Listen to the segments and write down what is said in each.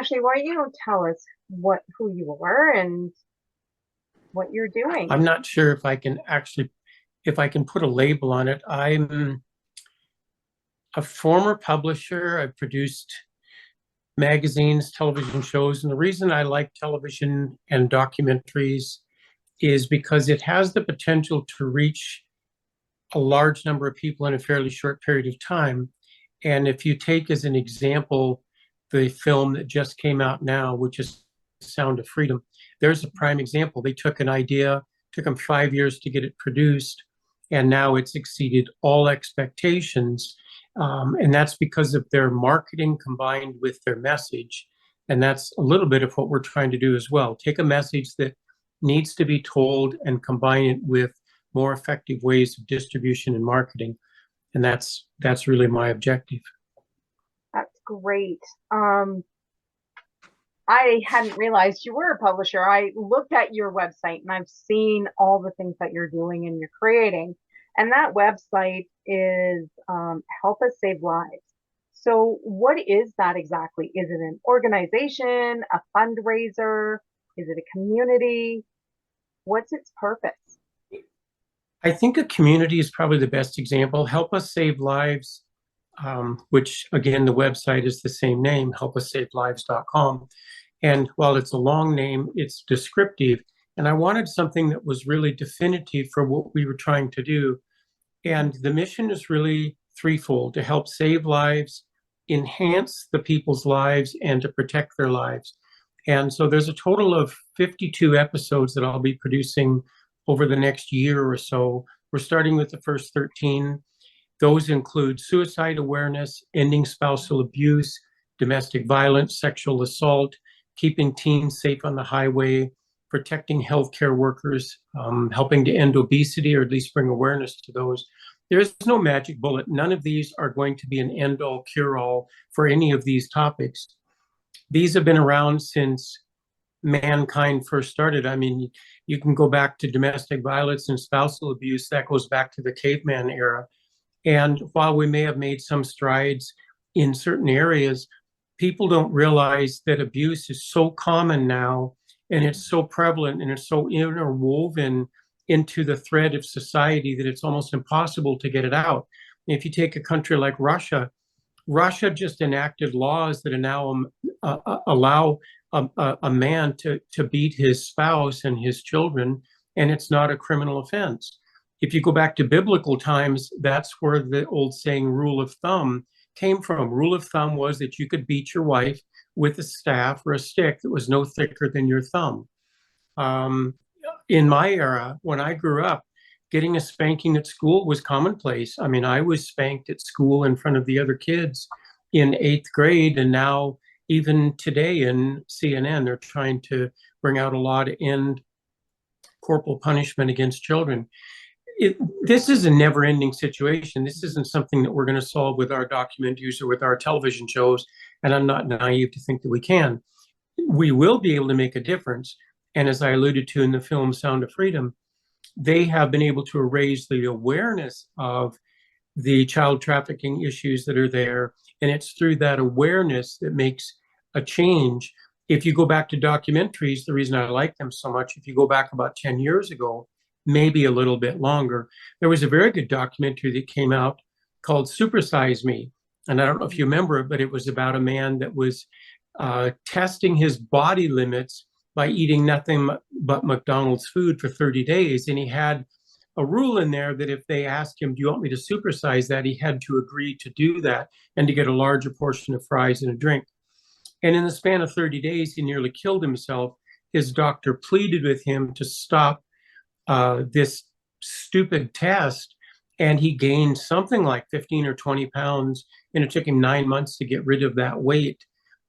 Ashley, why don't you tell us who you are and what you're doing? I'm not sure if I can actually, if I can put a label on it. I'm a former publisher. I've produced magazines, television shows, and the reason I like television and documentaries is because it has the potential to reach a large number of people in a fairly short period of time. And if you take as an example the film that just came out now, which is Sound of Freedom, there's a prime example. They took an idea, took them 5 years to get it produced, and now it's exceeded all expectations. And that's because of their marketing combined with their message. And that's a little bit of what we're trying to do as well. Take a message that needs to be told and combine it with more effective ways of distribution and marketing. And that's really my objective. That's great. Um, I hadn't realized you were a publisher. I looked at your website and I've seen all the things that you're doing and you're creating. And that website is Help Us Save Lives. So, what is that exactly? Is it an organization, a fundraiser? Is it a community? What's its purpose? I think a community is probably the best example. Help Us Save Lives, which again, the website is the same name, helpussavelives.com. And while it's a long name, it's descriptive. And I wanted something that was really definitive for what we were trying to do. And the mission is really threefold: to help save lives, enhance the people's lives, and to protect their lives. And so there's a total of 52 episodes that I'll be producing over the next year or so. We're starting with the first 13. Those include suicide awareness, ending spousal abuse, domestic violence, sexual assault, keeping teens safe on the highway, protecting healthcare workers, helping to end obesity or at least bring awareness to those. There is no magic bullet. None of these are going to be an end all cure all for any of these topics. These have been around since mankind first started. I mean, you can go back to domestic violence and spousal abuse, that goes back to the caveman era. And while we may have made some strides in certain areas, people don't realize that abuse is so common now and it's so prevalent and it's so interwoven into the thread of society that it's almost impossible to get it out. If you take a country like Russia, Russia just enacted laws that now allow a man to beat his spouse and his children, and it's not a criminal offense. If you go back to biblical times, that's where the old saying rule of thumb came from. Rule of thumb was that you could beat your wife with a staff or a stick that was no thicker than your thumb. Um, in my era, when I grew up, getting a spanking at school was commonplace. I mean, I was spanked at school in front of the other kids in eighth grade, and now even today in CNN, they're trying to bring out a law to end corporal punishment against children. This is a never-ending situation. This isn't something that we're going to solve with our documentaries or with our television shows, and I'm not naive to think that we can. We will be able to make a difference. And as I alluded to in the film Sound of Freedom, they have been able to raise the awareness of the child trafficking issues that are there. And it's through that awareness that makes a change. If you go back to documentaries, the reason I like them so much, if you go back about 10 years ago, maybe a little bit longer, there was a very good documentary that came out called Super Size Me. And I don't know if you remember it, but it was about a man that was testing his body limits by eating nothing but McDonald's food for 30 days. And he had a rule in there that if they asked him, do you want me to supersize that? He had to agree to do that and to get a larger portion of fries and a drink. And in the span of 30 days, he nearly killed himself. His doctor pleaded with him to stop this stupid test. And he gained something like 15 or 20 pounds. And it took him 9 months to get rid of that weight.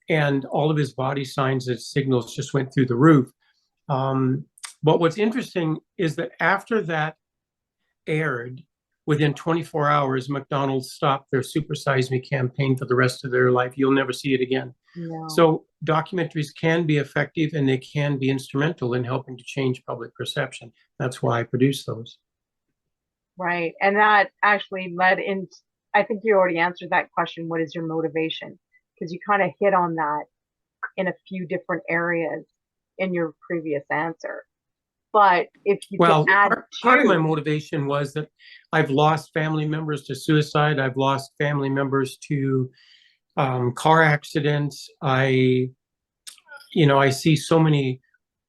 And all of his body signs and signals just went through the roof. But what's interesting is that after that aired, within 24 hours, McDonald's stopped their Super Size Me campaign for the rest of their life. You'll never see it again. No. So documentaries can be effective and they can be instrumental in helping to change public perception. That's why I produce those. Right. And that actually led into, I think you already answered that question. What is your motivation? Because you kind of hit on that. in a few different areas in your previous answer. But if you could Well, add part of my two, motivation was that I've lost family members to suicide. I've lost family members to car accidents. I see so many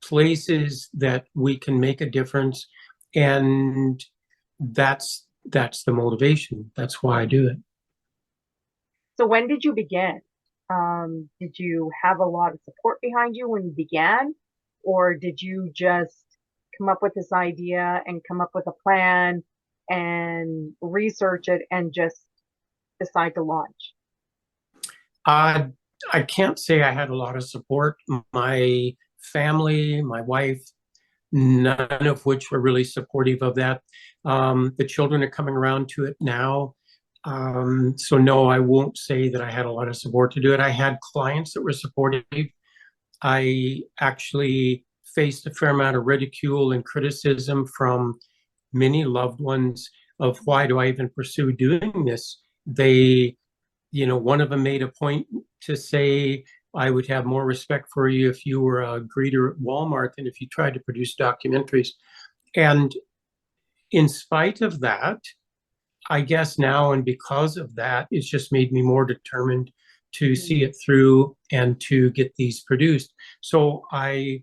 places that we can make a difference, and that's the motivation. That's why I do it. so when did you begin? Did you have a lot of support behind you when you began, or did you just come up with this idea and come up with a plan and research it and just decide to launch? Uh, I can't say I had a lot of support. My family, my wife, none of which were really supportive of that. The children are coming around to it now. So no, I won't say that I had a lot of support to do it. I had clients that were supportive. I actually faced a fair amount of ridicule and criticism from many loved ones of why do I even pursue doing this? One of them made a point to say, I would have more respect for you if you were a greeter at Walmart than if you tried to produce documentaries. And in spite of that, I guess now, and because of that, it's just made me more determined to see it through and to get these produced. So I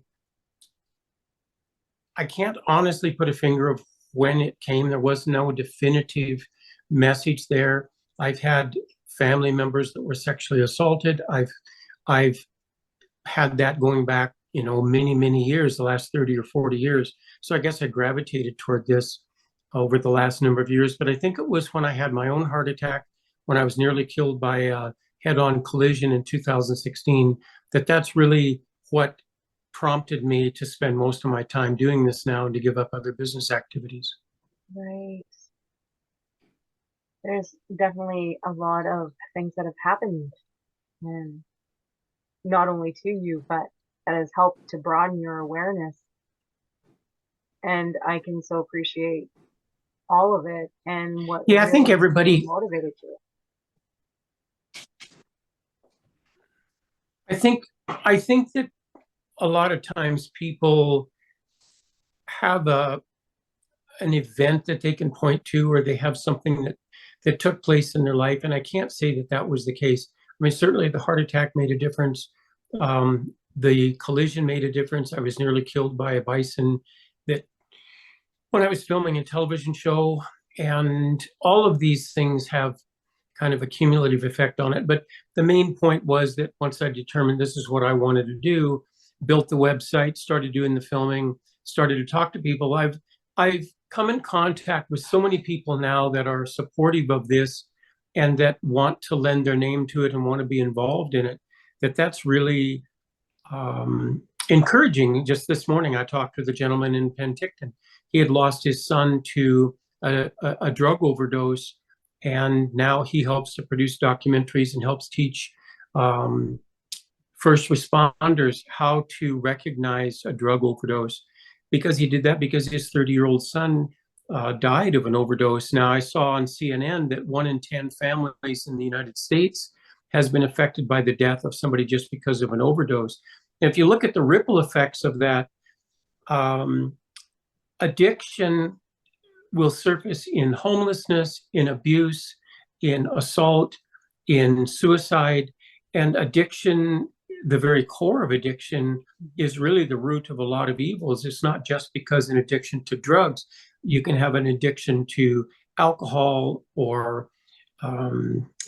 can't honestly put a finger of when it came. There was no definitive message there. I've had family members that were sexually assaulted. I've had that going back, many, many years, the last 30 or 40 years. So I guess I gravitated toward this over the last number of years. But I think it was when I had my own heart attack, when I was nearly killed by a head-on collision in 2016, that's really what prompted me to spend most of my time doing this now and to give up other business activities. Right. There's definitely a lot of things that have happened, and not only to you, but that has helped to broaden your awareness. And I can so appreciate all of it and what Yeah, I think really everybody, motivated you. I think that a lot of times people have an event that they can point to, or they have something that took place in their life, and I can't say that was the case. I mean, certainly the heart attack made a difference. The collision made a difference. I was nearly killed by a bison that when I was filming a television show, and all of these things have kind of a cumulative effect on it. But the main point was that once I determined this is what I wanted to do, built the website, started doing the filming, started to talk to people. I've come in contact with so many people now that are supportive of this and that want to lend their name to it and want to be involved in it, that's really encouraging. Just this morning, I talked to the gentleman in Penticton. He had lost his son to a drug overdose, and now he helps to produce documentaries and helps teach first responders how to recognize a drug overdose, because he did that because his 30-year-old son died of an overdose. Now, I saw on CNN that 1 in 10 families in the United States has been affected by the death of somebody just because of an overdose. And if you look at the ripple effects of that, addiction will surface in homelessness, in abuse, in assault, in suicide. And addiction, the very core of addiction, is really the root of a lot of evils. It's not just because an addiction to drugs. You can have an addiction to alcohol or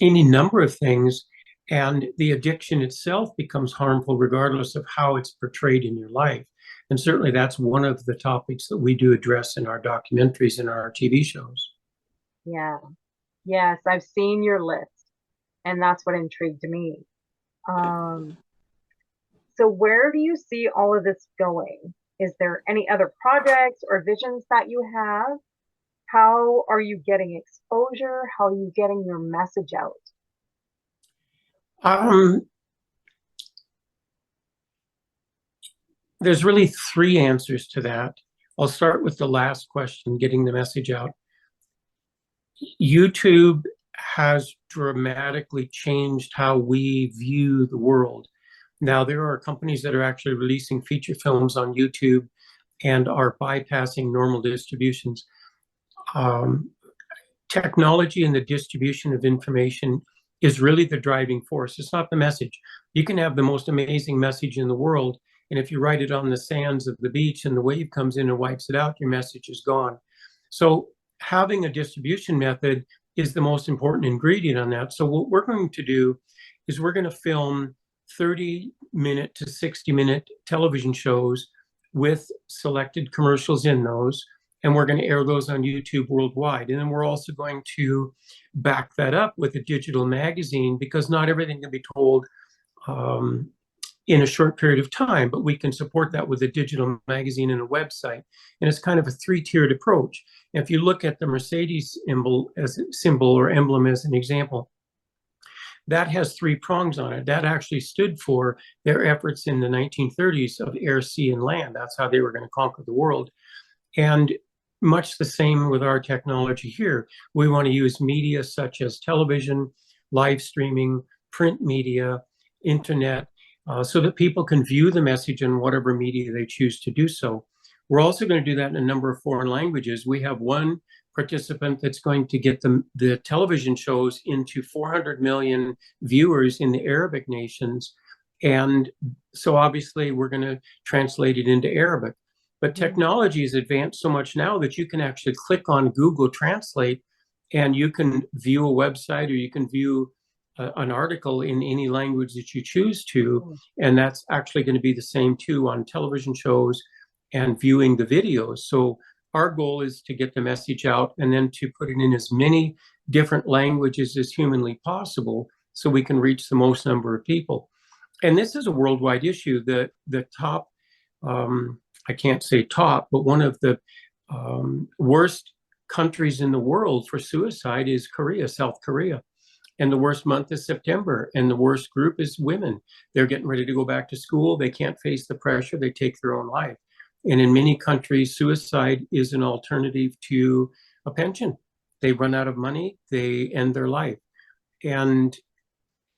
any number of things, and the addiction itself becomes harmful regardless of how it's portrayed in your life. And certainly that's one of the topics that we do address in our documentaries and our TV shows. Yeah. Yes, I've seen your list, and that's what intrigued me. Um, so where do you see all of this going? Is there any other projects or visions that you have? How are you getting exposure? How are you getting your message out? Um, there's really three answers to that. I'll start with the last question, getting the message out. YouTube has dramatically changed how we view the world. Now, there are companies that are actually releasing feature films on YouTube and are bypassing normal distributions. Um, Technology and the distribution of information is really the driving force. It's not the message. You can have the most amazing message in the world, and if you write it on the sands of the beach and the wave comes in and wipes it out, your message is gone. So having a distribution method is the most important ingredient on that. So what we're going to do is we're going to film 30-minute to 60-minute television shows with selected commercials in those, and we're going to air those on YouTube worldwide. And then we're also going to back that up with a digital magazine, because not everything can be told in a short period of time, but we can support that with a digital magazine and a website. And it's kind of a three-tiered approach. If you look at the Mercedes symbol or emblem as an example, that has three prongs on it. That actually stood for their efforts in the 1930s of air, sea, and land. That's how they were going to conquer the world. And much the same with our technology here. We want to use media such as television, live streaming, print media, internet, so that people can view the message in whatever media they choose to do so. We're also going to do that in a number of foreign languages. We have one participant that's going to get the television shows into 400 million viewers in the Arabic nations. And so obviously we're going to translate it into Arabic. But technology has advanced so much now that you can actually click on Google Translate and you can view a website, or you can view an article in any language that you choose to. And that's actually going to be the same too on television shows and viewing the videos. So our goal is to get the message out and then to put it in as many different languages as humanly possible so we can reach the most number of people. And this is a worldwide issue. The top, I can't say top, but one of the worst countries in the world for suicide is Korea, South Korea. And the worst month is September, and the worst group is women. They're getting ready to go back to school. They can't face the pressure. They take their own life. And in many countries, suicide is an alternative to a pension. They run out of money, they end their life. And,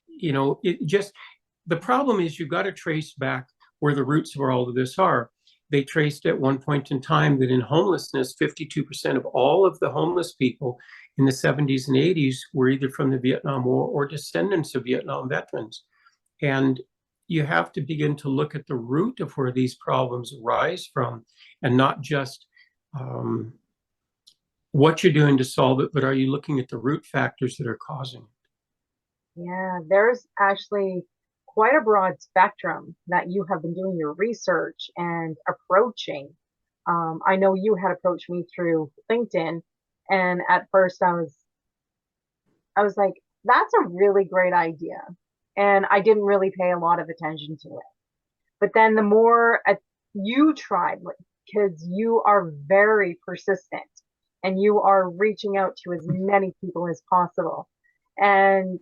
you know, the problem is you've got to trace back where the roots of all of this are. They traced at one point in time that in homelessness, 52% of all of the homeless people in the 70s and 80s were either from the Vietnam War or descendants of Vietnam veterans. And you have to begin to look at the root of where these problems arise from, and not just what you're doing to solve it, but are you looking at the root factors that are causing it? Yeah, there's actually quite a broad spectrum that you have been doing your research and approaching. I know you had approached me through LinkedIn, and at first I was like, that's a really great idea. And I didn't really pay a lot of attention to it. But then the more you tried, because you are very persistent and you are reaching out to as many people as possible. And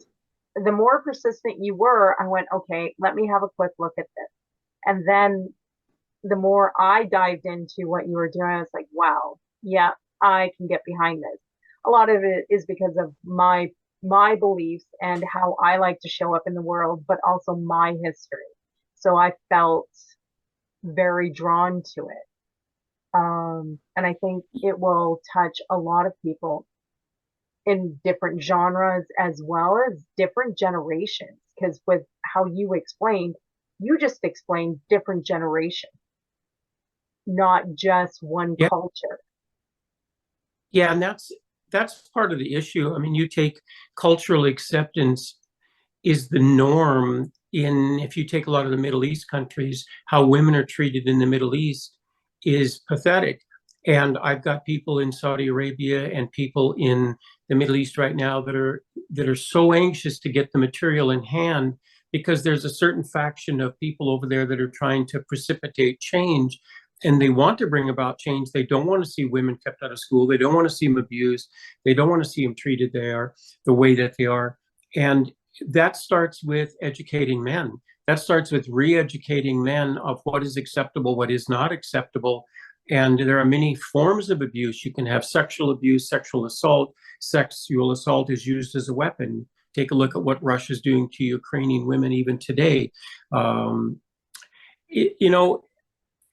the more persistent you were, I went, okay, let me have a quick look at this. And then the more I dived into what you were doing, I was like, wow, yeah, I can get behind this. A lot of it is because of my beliefs and how I like to show up in the world, but also my history. So I felt very drawn to it. And I think it will touch a lot of people in different genres as well as different generations. Because with how you explained, you just explained different generations, not just one Yeah. culture. Yeah, and that's part of the issue. I mean, you take cultural acceptance is the norm in, if you take a lot of the Middle East countries, how women are treated in the Middle East is pathetic. And I've got people in Saudi Arabia and people in the Middle East right now that are so anxious to get the material in hand, because there's a certain faction of people over there that are trying to precipitate change, and they want to bring about change. They don't want to see women kept out of school. They don't want to see them abused. They don't want to see them treated the way that they are. And that starts with educating men. That starts with re-educating men of what is acceptable, what is not acceptable. And there are many forms of abuse. You can have sexual abuse, sexual assault. Sexual assault is used as a weapon. Take a look at what Russia's doing to Ukrainian women even today. Um, you know,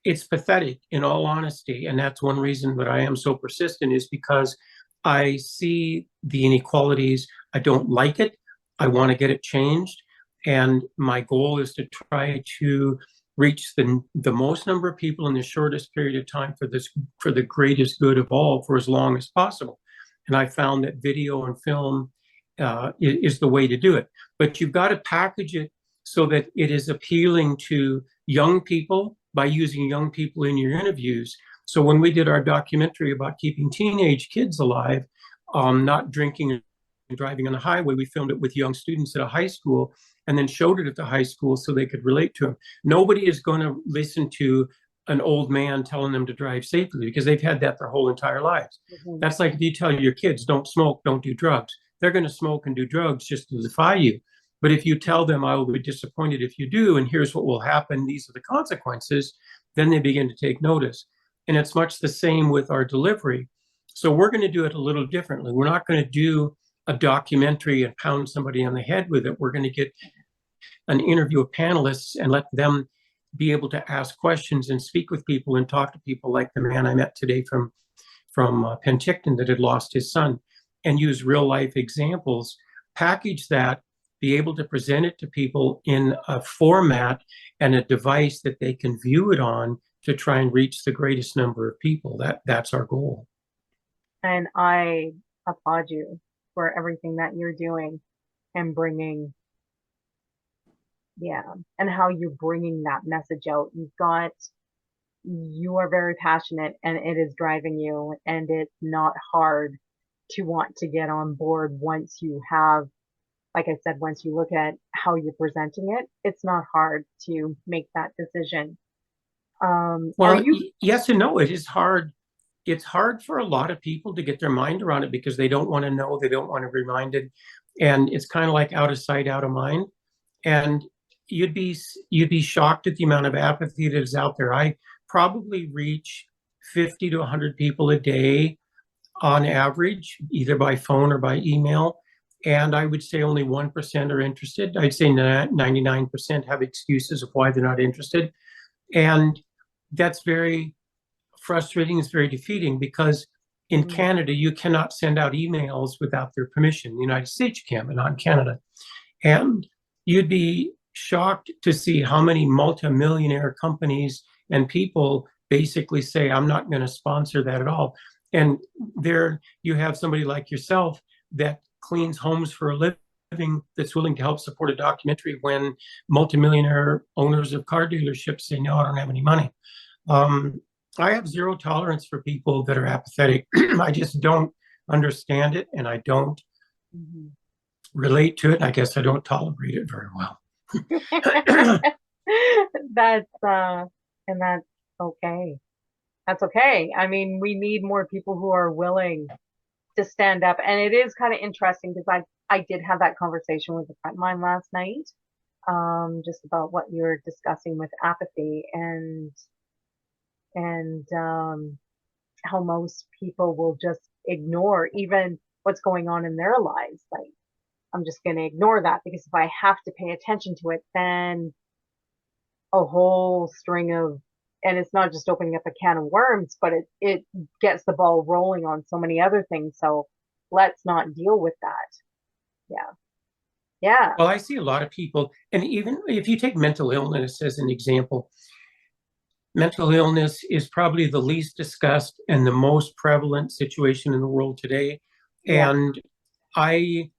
it's pathetic in all honesty. And that's one reason that I am so persistent, is because I see the inequalities. I don't like it. I want to get it changed. And my goal is to try to reach the most number of people in the shortest period of time for the greatest good of all for as long as possible. And I found that video and film is the way to do it. But you've got to package it so that it is appealing to young people by using young people in your interviews. So when we did our documentary about keeping teenage kids alive, not drinking and driving on the highway, we filmed it with young students at a high school and then showed it at the high school so they could relate to them. Nobody is going to listen to an old man telling them to drive safely because they've had that their whole entire lives. Mm-hmm. That's like if you tell your kids, don't smoke, don't do drugs. They're going to smoke and do drugs just to defy you. But if you tell them, I will be disappointed if you do, and here's what will happen, these are the consequences, then they begin to take notice. And it's much the same with our delivery. So we're going to do it a little differently. We're not going to do a documentary and pound somebody on the head with it. We're going to get an interview of panelists and let them be able to ask questions and speak with people and talk to people like the man I met today from Penticton that had lost his son, and use real life examples, package that, be able to present it to people in a format and a device that they can view it on to try and reach the greatest number of people. That's our goal. And I applaud you for everything that you're doing and bringing, and how you're bringing that message out. You are very passionate and it is driving you, and it's not hard to want to get on board once you have, like I said, once you look at how you're presenting it, it's not hard to make that decision. Well, yes and no. It is hard. It's hard for a lot of people to get their mind around it because they don't want to know, they don't want to be reminded, and it's kind of like out of sight, out of mind. And you'd be shocked at the amount of apathy that is out there. I probably reach 50 to 100 people a day on average, either by phone or by email. And I would say only 1% are interested. I'd say 99% have excuses of why they're not interested. And that's very frustrating. It's very defeating because in Canada, you cannot send out emails without their permission. In the United States, you can, but not in Canada. And you'd be shocked to see how many multimillionaire companies and people basically say, I'm not going to sponsor that at all. And there you have somebody like yourself that cleans homes for a living that's willing to help support a documentary when multimillionaire owners of car dealerships say, no, I don't have any money. I have zero tolerance for people that are apathetic. I just don't understand it, and I don't relate to it. And I guess I don't tolerate it very well. And that's okay. That's okay. I mean, we need more people who are willing to stand up. And it is kind of interesting because I did have that conversation with a friend of mine last night, just about what you're discussing with apathy and how most people will just ignore even what's going on in their lives. Like, I'm just going to ignore that because if I have to pay attention to it, then a whole string of, and it's not just opening up a can of worms, but it gets the ball rolling on so many other things. So let's not deal with that. Yeah. Yeah. Well, I see a lot of people, and even if you take mental illness as an example, mental illness is probably the least discussed and the most prevalent situation in the world today. Yeah. And I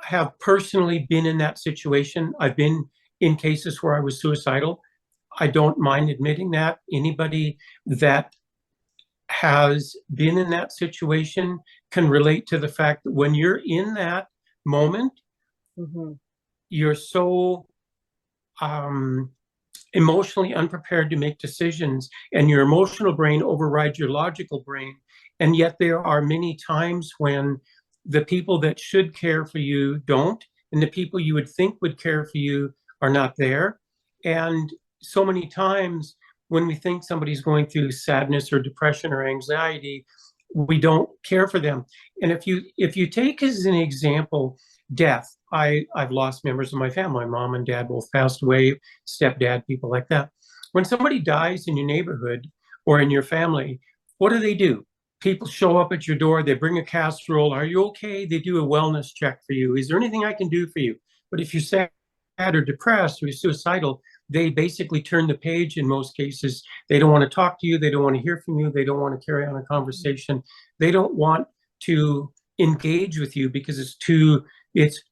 have personally been in that situation. I've been in cases where I was suicidal. I don't mind admitting that. Anybody that has been in that situation can relate to the fact that when you're in that moment, you're so emotionally unprepared to make decisions, and your emotional brain overrides your logical brain. And yet there are many times when the people that should care for you don't, and the people you would think would care for you are not there. And so many times when we think somebody's going through sadness or depression or anxiety, we don't care for them. And if you take as an example death. I've lost members of my family. My mom and dad both passed away, stepdad, people like that. When somebody dies in your neighborhood or in your family, what do? People show up at your door, they bring a casserole. Are you okay? They do a wellness check for you. Is there anything I can do for you? But if you're sad or depressed or you're suicidal, they basically turn the page in most cases. They don't want to talk to you. They don't want to hear from you. They don't want to carry on a conversation. They don't want to engage with you because it's too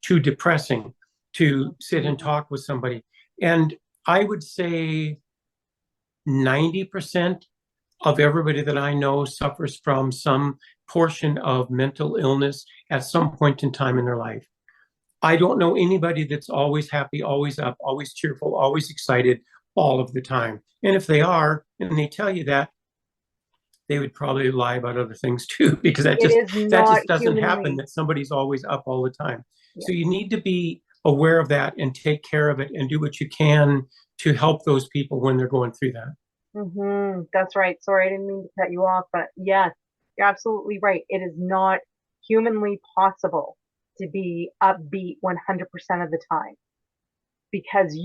depressing to sit and talk with somebody. And I would say 90% of everybody that I know suffers from some portion of mental illness at some point in time in their life. I don't know anybody that's always happy, always up, always cheerful, always excited all of the time. And if they are, and they tell you that, they would probably lie about other things too, because It is that not just doesn't happen, humanly. that somebody's always up all the time. Yeah. So you need to be aware of that and take care of it and do what you can to help those people when they're going through that. That's right. Sorry, I didn't mean to cut you off, but yes, you're absolutely right. It is not humanly possible to be upbeat 100% of the time because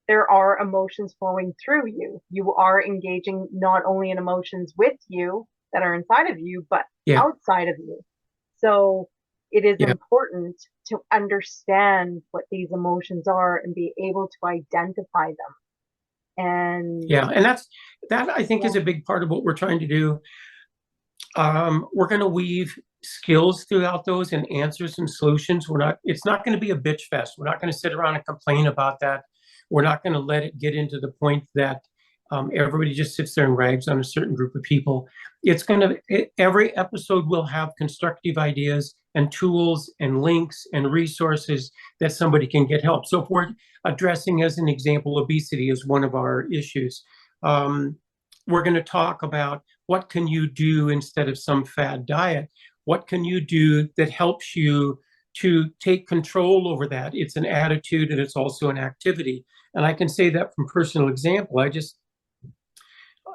there are emotions flowing through you. You are engaging not only in emotions with you that are inside of you, but Yeah, outside of you. So it is yeah, important to understand what these emotions are and be able to identify them. And yeah. And that I think yeah, is a big part of what we're trying to do. We're going to weave skills throughout those and answers and solutions. It's not going to be a bitch fest. We're not going to sit around and complain about that. We're not going to let it get into the point that everybody just sits there and rags on a certain group of people. Every episode will have constructive ideas and tools and links and resources that somebody can get help. So if we're addressing, as an example, obesity is one of our issues, we're going to talk about what can you do instead of some fad diet? What can you do that helps you to take control over that? It's an attitude and it's also an activity. And I can say that from personal example. I just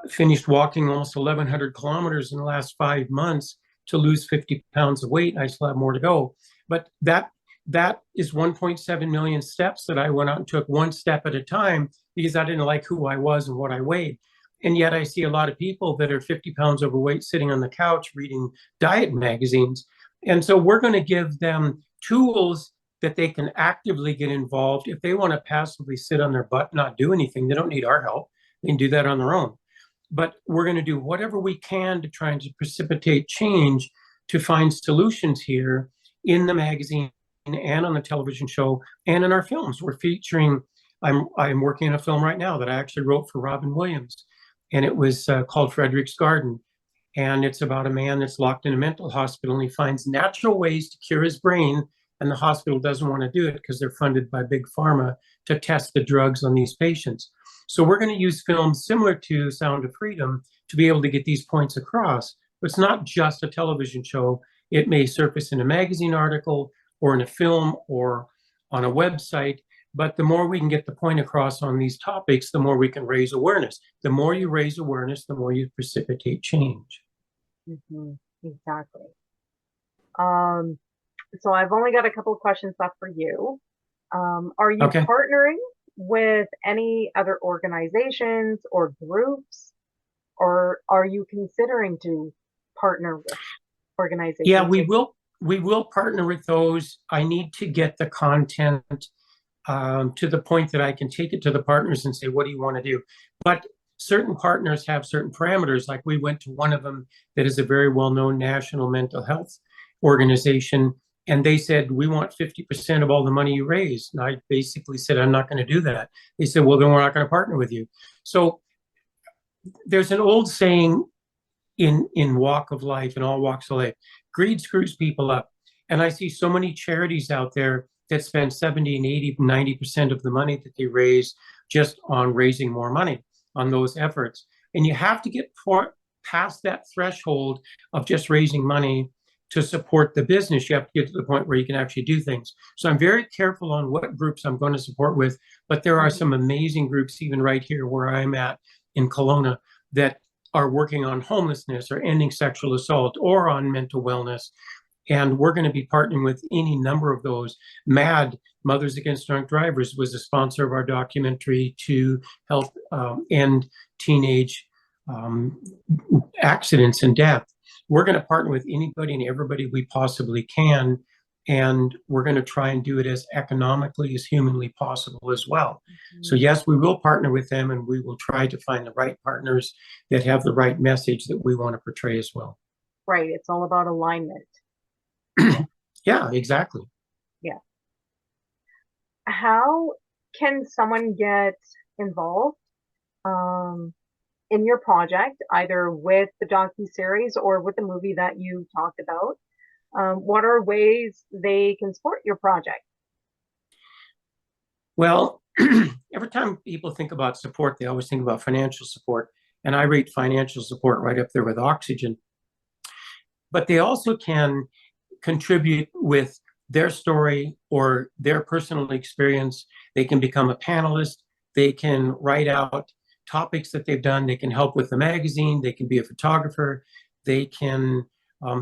finished walking almost 1,100 kilometers in the last 5 months to lose 50 pounds of weight. I still have more to go. But that is 1.7 million steps that I went out and took one step at a time because I didn't like who I was and what I weighed. And yet I see a lot of people that are 50 pounds overweight sitting on the couch reading diet magazines. And so we're going to give them tools that they can actively get involved. If they want to passively sit on their butt, not do anything, they don't need our help. They can do that on their own. But we're going to do whatever we can to try and to precipitate change to find solutions here in the magazine and on the television show and in our films. We're featuring, I'm working on a film right now that I actually wrote for Robin Williams, and it was called Frederick's Garden. And it's about a man that's locked in a mental hospital and he finds natural ways to cure his brain. And the hospital doesn't want to do it because they're funded by big pharma to test the drugs on these patients. So we're going to use films similar to Sound of Freedom to be able to get these points across. But it's not just a television show. It may surface in a magazine article or in a film or on a website. But the more we can get the point across on these topics, the more we can raise awareness. The more you raise awareness, the more you precipitate change. exactly. Um, so I've only got a couple of questions left for you. Are you Okay. partnering with any other organizations or groups, or are you considering to partner with Yeah, organizations? we will partner with those. I need to get the content to the point that I can take it to the partners and say, what do you want to do? But certain partners have certain parameters. Like we went to one of them that is a very well-known national mental health organization, and they said, we want 50% of all the money you raise. And I basically said, I'm not going to do that. They said, well, then we're not going to partner with you. So there's an old saying in walk of life, in all walks of life, greed screws people up. And I see so many charities out there that spend 70 and 80, 90% of the money that they raise just on raising more money on those efforts. And you have to get past that threshold of just raising money to support the business. You have to get to the point where you can actually do things. So I'm very careful on what groups I'm going to support with, but there are some amazing groups, even right here where I'm at in Kelowna, that are working on homelessness or ending sexual assault or on mental wellness. And we're going to be partnering with any number of those. MAD, Mothers Against Drunk Drivers, was a sponsor of our documentary to help end teenage accidents and death. We're going to partner with anybody and everybody we possibly can. And we're going to try and do it as economically as humanly possible as well. Mm-hmm. So yes, we will partner with them, and we will try to find the right partners that have the right message that we want to portray as well. Right. It's all about alignment. Yeah, exactly. Yeah. How can someone get involved in your project, either with the docuseries or with the movie that you talked about? What are ways they can support your project? Well, every time people think about support, they always think about financial support. And I rate financial support right up there with oxygen. But they also can contribute with their story or their personal experience. They can become a panelist. They can write out topics that they've done. They can help with the magazine. They can be a photographer. They can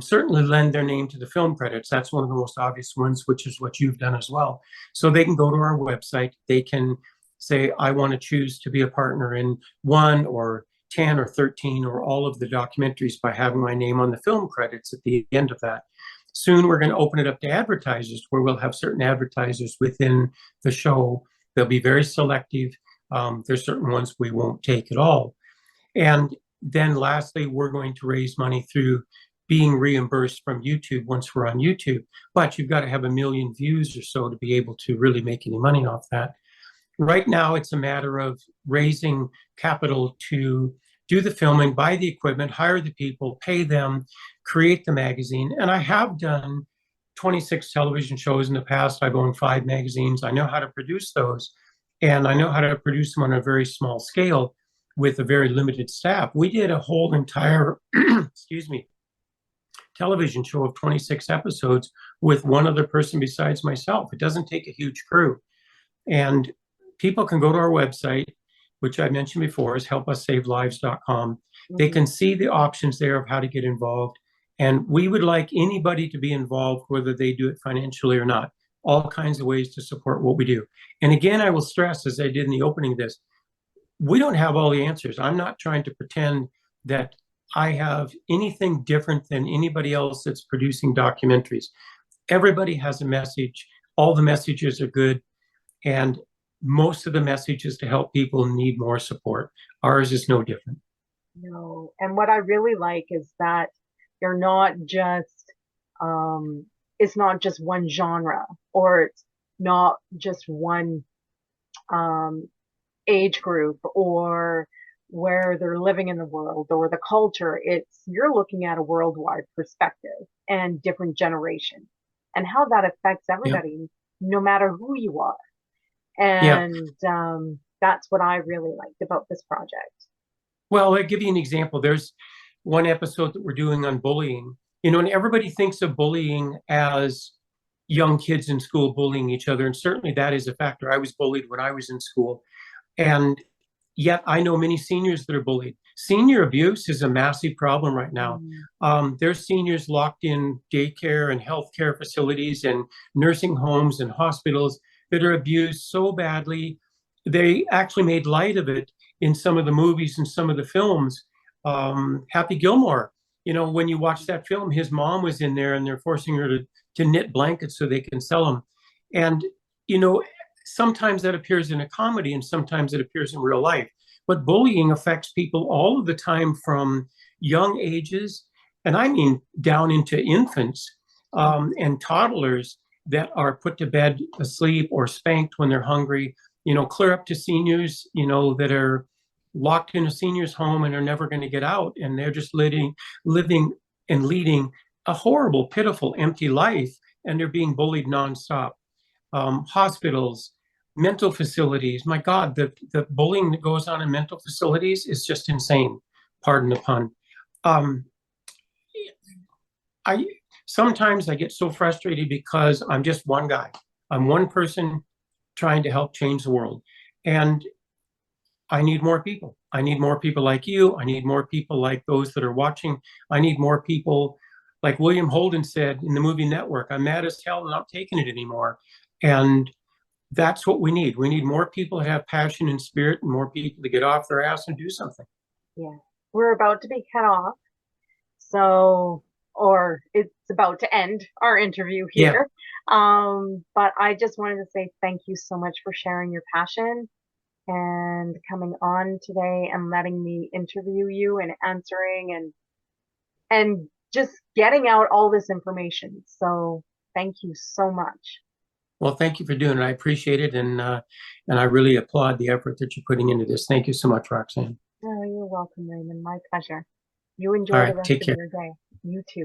certainly lend their name to the film credits. That's one of the most obvious ones, which is what you've done as well. So they can go to our website. They can say, I want to choose to be a partner in 1 or 10 or 13 or all of the documentaries by having my name on the film credits at the end of that. Soon we're going to open it up to advertisers, where we'll have certain advertisers within the show. They'll be very selective. There's certain ones we won't take at all. And then lastly, we're going to raise money through being reimbursed from YouTube once we're on YouTube. But you've got to have 1 million views or so to be able to really make any money off that. Right now, it's a matter of raising capital to do the filming, buy the equipment, hire the people, pay them, create the magazine. And I have done 26 television shows in the past. I've owned 5 magazines. I know how to produce those. And I know how to produce them on a very small scale with a very limited staff. We did a whole entire, television show of 26 episodes with one other person besides myself. It doesn't take a huge crew. And people can go to our website, which I mentioned before is helpussavelives.com. Mm-hmm. They can see the options there of how to get involved. And we would like anybody to be involved, whether they do it financially or not. All kinds of ways to support what we do. And again, I will stress, as I did in the opening of this, we don't have all the answers. I'm not trying to pretend that I have anything different than anybody else that's producing documentaries. Everybody has a message. All the messages are good. And most of the messages to help people need more support. Ours is no different. No. And what I really like is that you're not just, it's not just one genre, or it's not just one age group, or where they're living in the world or the culture. You're looking at a worldwide perspective and different generations and how that affects everybody, no matter who you are. And that's what I really liked about this project. Well, I'll give you an example. There's one episode that we're doing on bullying. And everybody thinks of bullying as young kids in school bullying each other. And certainly that is a factor. I was bullied when I was in school. And yet I know many seniors that are bullied. Senior abuse is a massive problem right now. There's seniors locked in daycare and healthcare facilities and nursing homes and hospitals that are abused so badly. They actually made light of it in some of the movies and some of the films. Happy Gilmore, when you watch that film, his mom was in there and they're forcing her to knit blankets so they can sell them. And, sometimes that appears in a comedy and sometimes it appears in real life. But bullying affects people all of the time, from young ages, and I mean down into infants and toddlers that are put to bed asleep or spanked when they're hungry, clear up to seniors, that are locked in a senior's home and are never going to get out. And they're just living and leading a horrible, pitiful, empty life. And they're being bullied nonstop. Hospitals, mental facilities. My God, the bullying that goes on in mental facilities is just insane. Pardon the pun. Sometimes I get so frustrated because I'm just one guy. I'm one person trying to help change the world. And I need more people. I need more people like you. I need more people like those that are watching. I need more people like William Holden said in the movie Network, I'm mad as hell and not taking it anymore. And that's what we need. We need more people that have passion and spirit and more people to get off their ass and do something. Yeah. We're about to be cut off. So, or it's about to end our interview Yeah. here. But I just wanted to say thank you so much for sharing your passion and coming on today and letting me interview you and answering and just getting out all this information. So thank you so much. Well, thank you for doing it. I appreciate it. And I really applaud the effort that you're putting into this. Thank you so much, Roxanne. Oh, you're welcome, Raymond. My pleasure. You All enjoy the right. rest Take of care. your day. You too.